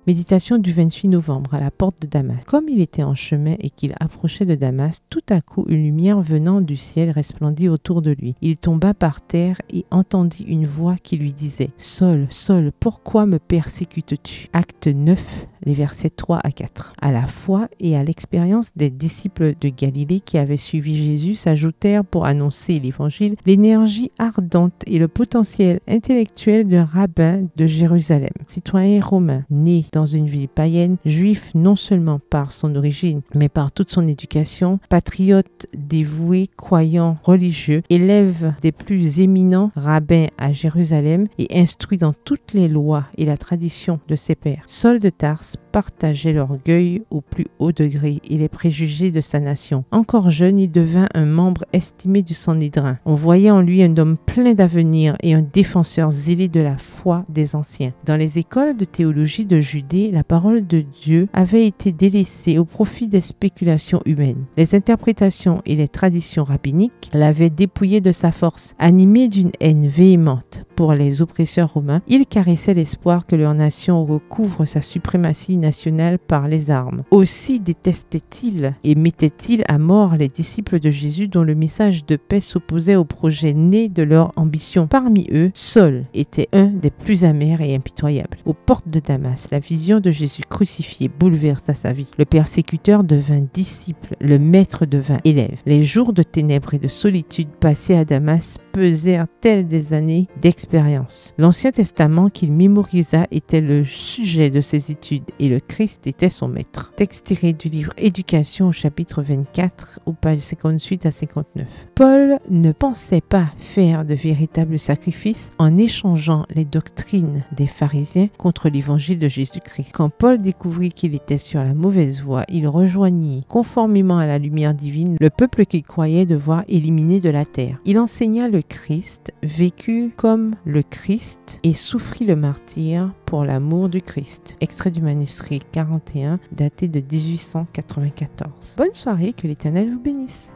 Méditation du 28 novembre à la porte de Damas. Comme il était en chemin et qu'il approchait de Damas, tout à coup une lumière venant du ciel resplendit autour de lui. Il tomba par terre et entendit une voix qui lui disait « Saul, Saul, pourquoi me persécutes-tu » Acte 9, les versets 3 à 4. À la foi et à l'expérience des disciples de Galilée qui avaient suivi Jésus s'ajoutèrent pour annoncer l'évangile l'énergie ardente et le potentiel intellectuel d'un rabbin de Jérusalem, citoyen romain, né dans une ville païenne, juif non seulement par son origine, mais par toute son éducation, patriote dévoué, croyant, religieux, élève des plus éminents rabbins à Jérusalem et instruit dans toutes les lois et la tradition de ses pairs. Saul de Tarse partageait l'orgueil au plus haut degré et les préjugés de sa nation. Encore jeune, il devint un membre estimé du Sanhédrin. On voyait en lui un homme plein d'avenir et un défenseur zélé de la foi des anciens. Dans les écoles de théologie de Judée, la parole de Dieu avait été délaissée au profit des spéculations humaines. Les interprétations et les traditions rabbiniques l'avaient dépouillé de sa force. Animé d'une haine véhémente pour les oppresseurs romains, il caressait l'espoir que leur nation recouvre sa suprématie nationale par les armes. Aussi détestait-il et mettait-il à mort les disciples de Jésus dont le message de paix s'opposait au projet né de leur ambition. Parmi eux, Saul était un des plus amers et impitoyables. Aux portes de Damas, la vision de Jésus crucifié bouleversa sa vie. Le persécuteur devint disciple, le maître devint élève. Les jours de ténèbres et de solitude passés à Damas pesèrent telles des années d'expérience. L'Ancien Testament qu'il mémorisa était le sujet de ses études et le Christ était son maître. Texte tiré du livre Éducation au chapitre 24, aux pages 58 à 59. Paul ne pensait pas faire de véritables sacrifices en échangeant les doctrines des pharisiens contre l'évangile de Jésus-Christ. Quand Paul découvrit qu'il était sur la mauvaise voie, il rejoignit, conformément à la lumière divine, le peuple qu'il croyait devoir éliminer de la terre. Il enseigna le Christ, vécut comme le Christ et souffrit le martyre pour l'amour du Christ. Extrait du manuscrit 41, daté de 1894. Bonne soirée, que l'Éternel vous bénisse.